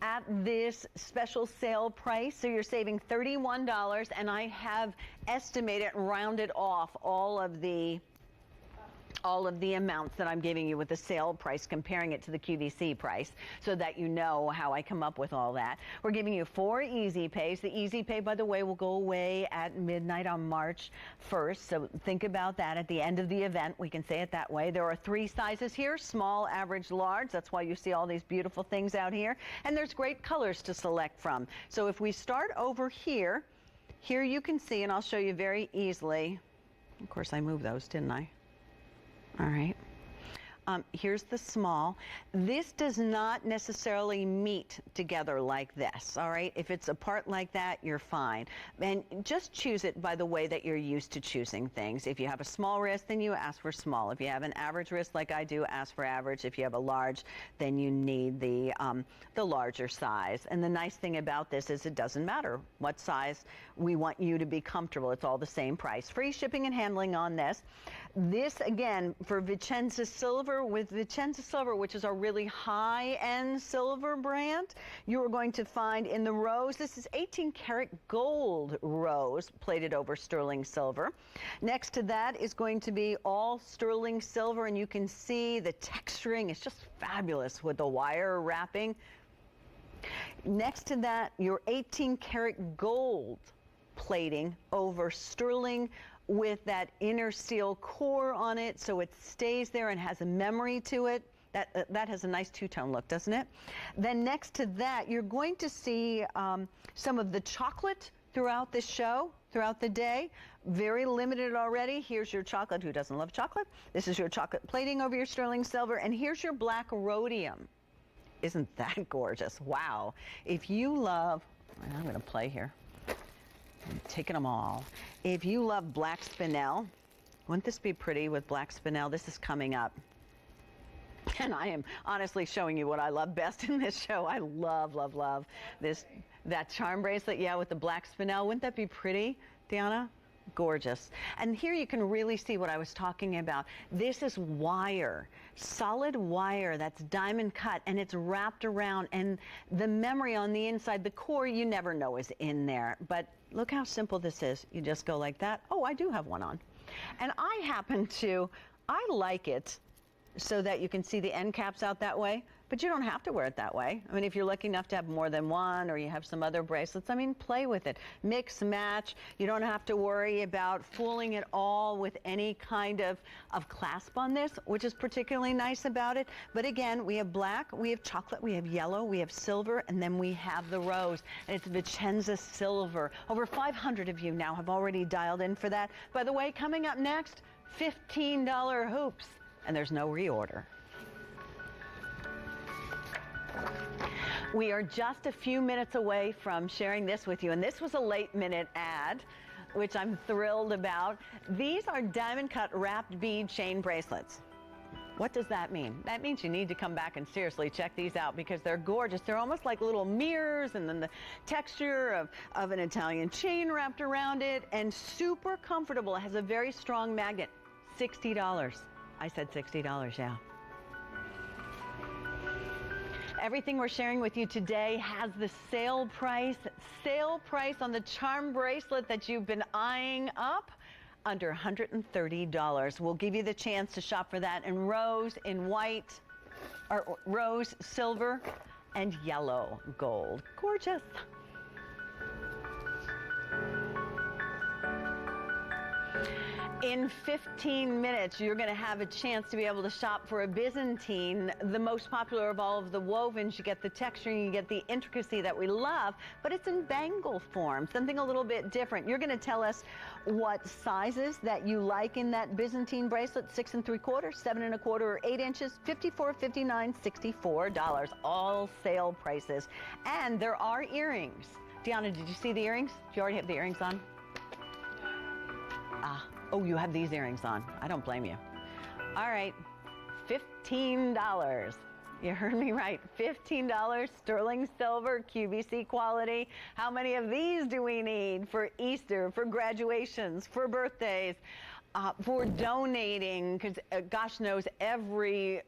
at this special sale price, so you're saving $31, and I have estimated and rounded off all of the amounts that I'm giving you with the sale price, comparing it to the QVC price, so that you know how I come up with all that. We're giving you 4 easy pays. The easy pay, by the way, will go away at midnight on March 1st, so think about that at the end of the event. We can say it that way. There are 3 sizes here: small, average, large. That's why you see all these beautiful things out here. And there's great colors to select from. So if we start over here you can see, and I'll show you very easily. Of course, I moved those, didn't I? All right. Here's the small. This does not necessarily meet together like this, all right? If it's apart like that, you're fine. And just choose it by the way that you're used to choosing things. If you have a small wrist, then you ask for small. If you have an average wrist like I do, ask for average. If you have a large, then you need the larger size. And the nice thing about this is it doesn't matter what size. We want you to be comfortable. It's all the same price. Free shipping and handling on this. This, again, for Vicenza Silver, with Vicenza Silver, which is a really high-end silver brand, you are going to find in the rose, this is 18 karat gold rose plated over sterling silver. Next to that is going to be all sterling silver, and you can see the texturing is just fabulous with the wire wrapping. Next to that, your 18 karat gold plating over sterling with that inner steel core on it, so it stays there and has a memory to it. That has a nice two-tone look, doesn't it? Then next to that, you're going to see some of the chocolate throughout the show, throughout the day. Very limited already. Here's your chocolate. Who doesn't love chocolate? This is your chocolate plating over your sterling silver, and here's your black rhodium. Isn't that gorgeous? Wow. If you love, I'm going to play here. I'm taking them all. If you love black spinel, wouldn't this be pretty with black spinel? This is coming up. And I am honestly showing you what I love best in this show. I love, love, love that charm bracelet, yeah, with the black spinel. Wouldn't that be pretty, Deanna? Gorgeous. And here you can really see what I was talking about. This is wire, solid wire that's diamond cut, and it's wrapped around, and the memory on the inside, the core, you never know is in there. But look how simple this is. You just go like that. Oh, I do have one on. And I like it so that you can see the end caps out that way, but you don't have to wear it that way. I mean, if you're lucky enough to have more than one, or you have some other bracelets, I mean, play with it. Mix, match. You don't have to worry about fooling it all with any kind of clasp on this, which is particularly nice about it. But again, we have black, we have chocolate, we have yellow, we have silver, and then we have the rose. And it's Vicenza Silver. Over 500 of you now have already dialed in for that. By the way, coming up next, $15 hoops. And there's no reorder. We are just a few minutes away from sharing this with you, and this was a late-minute ad, which I'm thrilled about. These are diamond cut wrapped bead chain bracelets. What does that mean? That means you need to come back and seriously check these out because they're gorgeous. They're almost like little mirrors, and then the texture of an Italian chain wrapped around it, and super comfortable. It has a very strong magnet. $60. I said $60, yeah. Everything we're sharing with you today has the sale price on the charm bracelet that you've been eyeing up, under $130. We'll give you the chance to shop for that in rose, in white, or rose, silver, and yellow gold. Gorgeous. In 15 minutes, you're going to have a chance to be able to shop for a Byzantine, the most popular of all of the wovens. You get the texture, you get the intricacy that we love, but it's in bangle form, something a little bit different. You're going to tell us what sizes that you like in that Byzantine bracelet, 6 3/4, 7 1/4, or 8 inches, $54, $59, $64, all sale prices. And there are earrings. Deanna, did you see the earrings? Do you already have the earrings on? Oh, you have these earrings on. I don't blame you. All right, $15. You heard me right, $15, sterling silver, QVC quality. How many of these do we need for Easter, for graduations, for birthdays, for donating? Because gosh knows every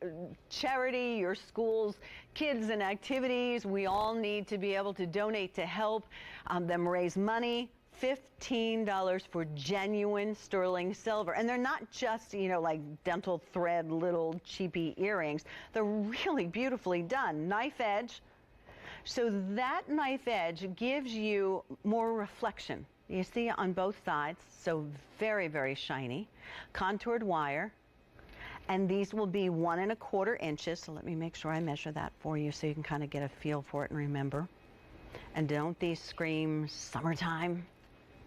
charity, your school's kids and activities, we all need to be able to donate to help them raise money. $15 for genuine sterling silver. And they're not just, you know, like dental thread little cheapy earrings. They're really beautifully done. Knife edge. So that knife edge gives you more reflection. You see on both sides. So very, very shiny. Contoured wire. And these will be 1 1/4 inches. So let me make sure I measure that for you so you can kind of get a feel for it and remember. And don't these scream summertime?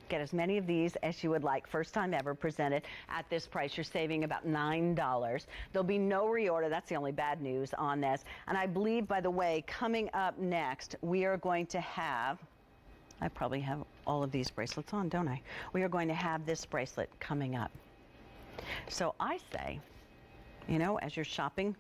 Get as many of these as you would like. First time ever presented at this price. You're saving about $9. There'll be no reorder. That's the only bad news on this. And I believe, by the way, coming up next, we are going to have, I probably have all of these bracelets on, don't I? We are going to have this bracelet coming up. So I say, you know, as you're shopping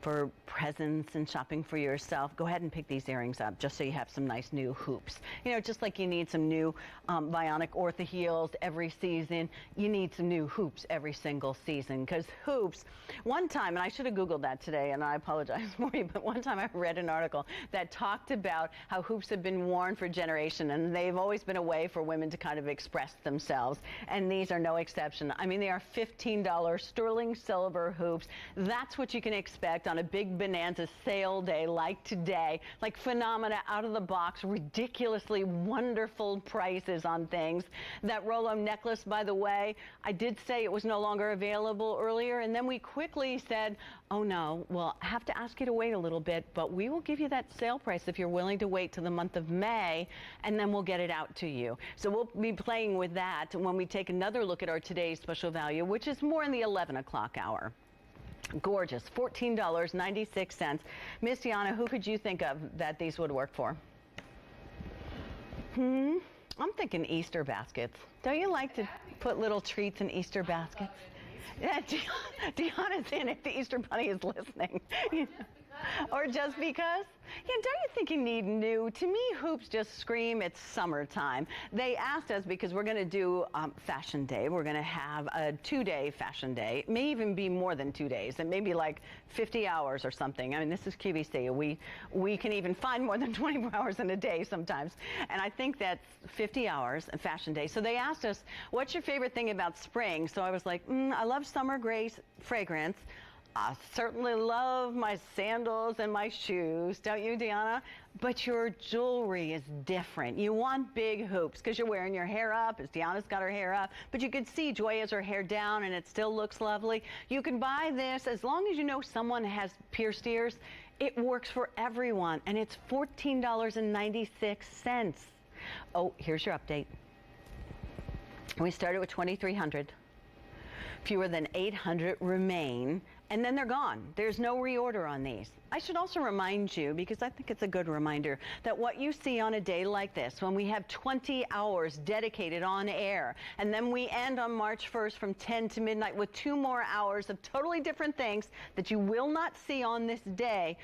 for presents and shopping for yourself, go ahead and pick these earrings up just so you have some nice new hoops. You know, just like you need some new bionic ortho heels every season, you need some new hoops every single season. Because hoops, one time, and I should have Googled that today, and I apologize for you, but one time I read an article that talked about how hoops have been worn for generations, and they've always been a way for women to kind of express themselves. And these are no exception. I mean, they are $15 sterling silver hoops. That's what you can expect on a big Bonanza sale day like today. Like phenomena out of the box, ridiculously wonderful prices on things. That Rolo necklace, by the way, I did say it was no longer available earlier, and then we quickly said, oh no, we'll have to ask you to wait a little bit, but we will give you that sale price if you're willing to wait till the month of May, and then we'll get it out to you. So we'll be playing with that when we take another look at our today's special value, which is more in the 11 o'clock hour. Gorgeous, $14.96. Miss Deanna, who could you think of that these would work for? I'm thinking Easter baskets. Don't you like to put little treats in Easter baskets? Yeah, Deanna's in if the Easter Bunny is listening. Or just because? Yeah, don't you think you need new? To me, hoops just scream it's summertime. They asked us because we're going to do Fashion Day. We're going to have a 2-day Fashion Day. It may even be more than 2 days. It may be like 50 hours or something. I mean, this is QVC. We can even find more than 24 hours in a day sometimes. And I think that's 50 hours of Fashion Day. So they asked us, what's your favorite thing about spring? So I was like, I love summer grace fragrance. I certainly love my sandals and my shoes, don't you, Deanna? But your jewelry is different. You want big hoops because you're wearing your hair up, as Deanna's got her hair up, but you can see Joy has her hair down and it still looks lovely. You can buy this as long as you know someone has pierced ears. It works for everyone, and it's $14.96. Oh, here's your update. We started with 2,300. Fewer than 800 remain, and then they're gone. There's no reorder on these. I should also remind you, because I think it's a good reminder, that what you see on a day like this, when we have 20 hours dedicated on air, and then we end on March 1st from 10 to midnight with 2 more hours of totally different things that you will not see on this day,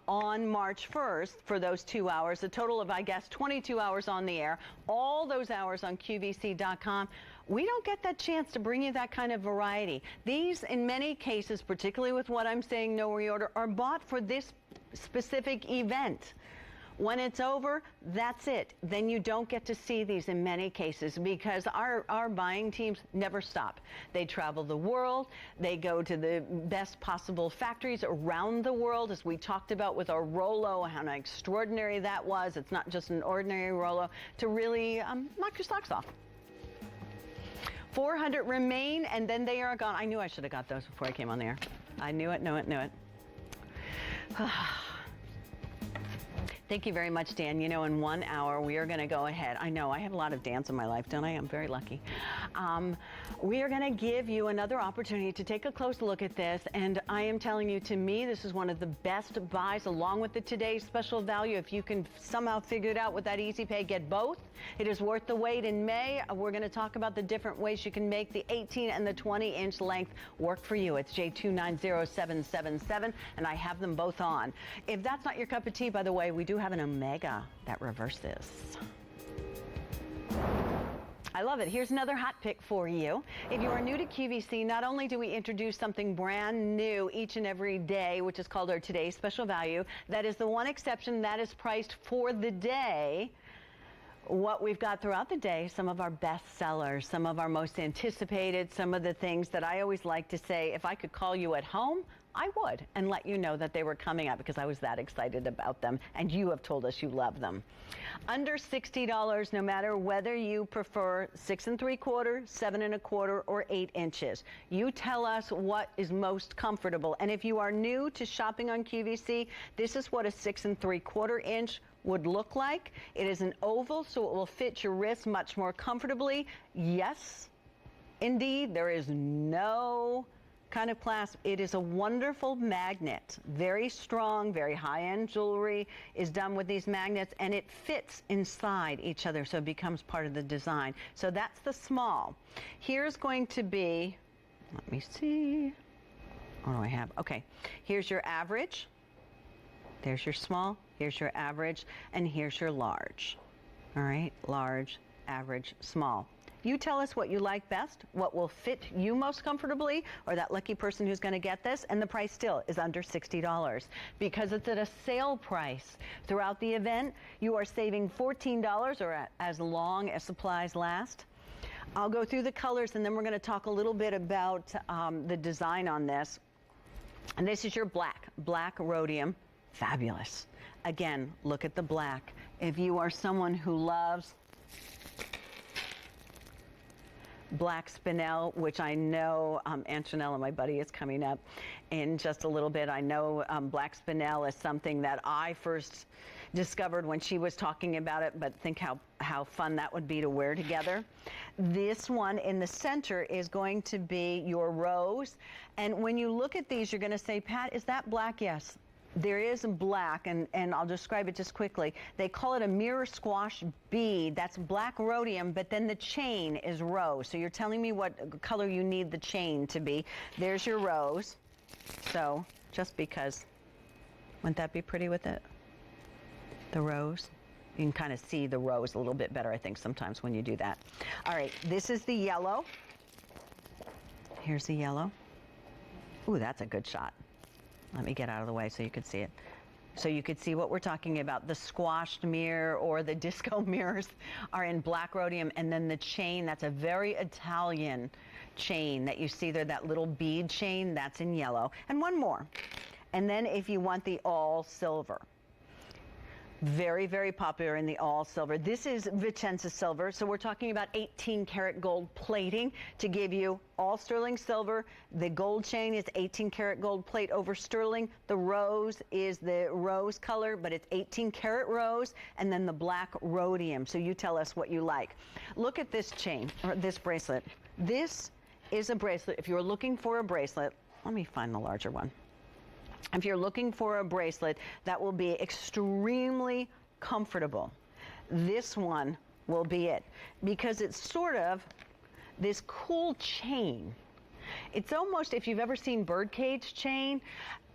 on March 1st for those 2 hours, a total of, I guess, 22 hours on the air, all those hours on QVC.com. We don't get that chance to bring you that kind of variety. These, in many cases, particularly with what I'm saying, no reorder, are bought for this specific event. When it's over, that's it. Then you don't get to see these in many cases because our buying teams never stop. They travel the world. They go to the best possible factories around the world, as we talked about with our Rollo, how extraordinary that was. It's not just an ordinary Rollo, to really knock your socks off. 400 remain, and then they are gone. I knew I should have got those before I came on the air. I knew it, knew it, knew it. Thank you very much, Dan. You know, in 1 hour, we are going to go ahead. I know I have a lot of Dans in my life, don't I? I'm very lucky. We are going to give you another opportunity to take a close look at this. And I am telling you, to me, this is one of the best buys, along with the today's special value. If you can somehow figure it out with that Easy Pay, get both. It is worth the wait. In May, we're going to talk about the different ways you can make the 18 and the 20-inch length work for you. It's J290777, and I have them both on. If that's not your cup of tea, by the way, we do have an Omega that reverses. I love it. Here's another hot pick for you. If you are new to QVC, not only do we introduce something brand new each and every day, which is called our Today's Special Value, that is the one exception that is priced for the day. What we've got throughout the day, some of our best sellers, some of our most anticipated, some of the things that I always like to say, if I could call you at home, I would, and let you know that they were coming up because I was that excited about them, and you have told us you love them. Under $60, no matter whether you prefer 6 3/4, 7 1/4, or 8 inches. You tell us what is most comfortable, and if you are new to shopping on QVC, this is what a 6 3/4 inch would look like. It is an oval, so it will fit your wrist much more comfortably. Yes, indeed, there is no kind of clasp. It is a wonderful magnet, very strong, very high-end jewelry is done with these magnets, and it fits inside each other, so it becomes part of the design. So that's the small. Here's going to be, let me see, what do I have? Okay, here's your average, there's your small, here's your average, and here's your large. All right, large, average, small. You tell us what you like best, what will fit you most comfortably, or that lucky person who's going to get this, and the price still is under $60. Because it's at a sale price throughout the event, you are saving $14 or as long as supplies last. I'll go through the colors, and then we're going to talk a little bit about the design on this. And this is your black rhodium. Fabulous. Again, look at the black. If you are someone who loves black spinel, which I know Antonella, my buddy, is coming up in just a little bit. I know black spinel is something that I first discovered when she was talking about it, but think how fun that would be to wear together. This one in the center is going to be your rose. And when you look at these, you're going to say, Pat, is that black? Yes. There is black, and I'll describe it just quickly. They call it a mirror squash bead. That's black rhodium, but then the chain is rose. So you're telling me what color you need the chain to be. There's your rose. So just because, wouldn't that be pretty with it? The rose. You can kind of see the rose a little bit better, I think, sometimes when you do that. All right, this is the yellow. Here's the yellow. Ooh, that's a good shot. Let me get out of the way so you could see it. So you could see what we're talking about. The squashed mirror or the disco mirrors are in black rhodium, and then the chain, that's a very Italian chain that you see there, that little bead chain, that's in yellow. And one more. And then if you want the all silver. Very, very popular in the all silver. This is Vicenza silver, so we're talking about 18 karat gold plating to give you all sterling silver. The gold chain is 18 karat gold plate over sterling. The rose is the rose color, but it's 18 karat rose, and then the black rhodium. So you tell us what you like. Look at this chain, or this bracelet. This is a bracelet. If you're looking for a bracelet, let me find the larger one. If you're looking for a bracelet that will be extremely comfortable, this one will be it, because it's sort of this cool chain. It's almost, if you've ever seen birdcage chain,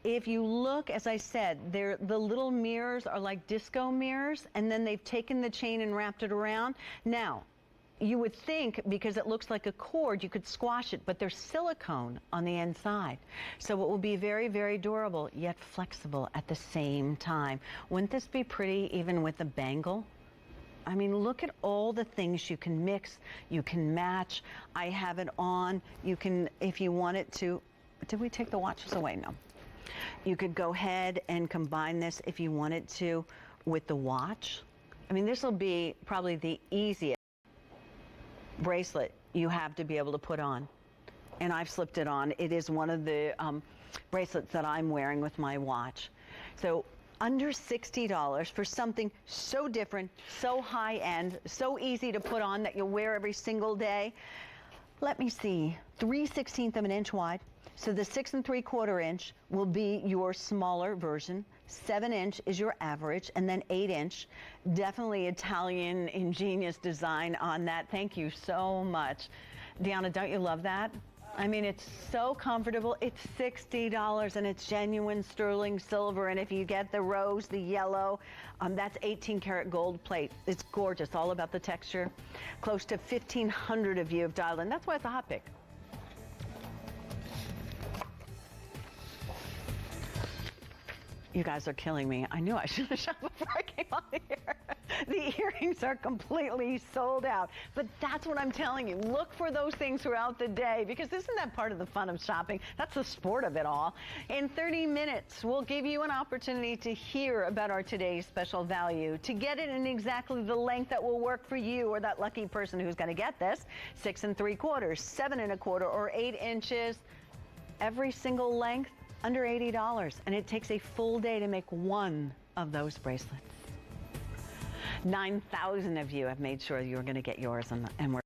if you look, as I said, the little mirrors are like disco mirrors, and then they've taken the chain and wrapped it around. Now, you would think, because it looks like a cord, you could squash it, but there's silicone on the inside. So it will be very, very durable, yet flexible at the same time. Wouldn't this be pretty, even with the bangle? I mean, look at all the things you can mix, you can match. I have it on. You can, if you want it to, did we take the watches away? No. You could go ahead and combine this if you wanted to with the watch. I mean, this will be probably the easiest bracelet you have to be able to put on. And I've slipped it on. It is one of the bracelets that I'm wearing with my watch. So under $60 for something so different, so high-end, so easy to put on that you'll wear every single day. Let me see, 3/16 of an inch wide. So the 6 3/4 inch will be your smaller version. 7 inch is your average, and then 8 inch. Definitely Italian ingenious design on that. Thank you so much. Deanna, don't you love that? I mean, it's so comfortable. It's $60, and it's genuine sterling silver. And if you get the rose, the yellow, that's 18 karat gold plate. It's gorgeous, all about the texture. Close to 1,500 of you have dialed in. That's why it's a hot pick. You guys are killing me. I knew I should have shot before I came on here. The earrings are completely sold out. But that's what I'm telling you. Look for those things throughout the day, because isn't that part of the fun of shopping? That's the sport of it all. In 30 minutes, we'll give you an opportunity to hear about our today's special value, to get it in exactly the length that will work for you or that lucky person who's going to get this. 6 3/4, 7 1/4, or 8 inches. Every single length under $80, and it takes a full day to make one of those bracelets. 9,000 of you have made sure you're going to get yours, and we're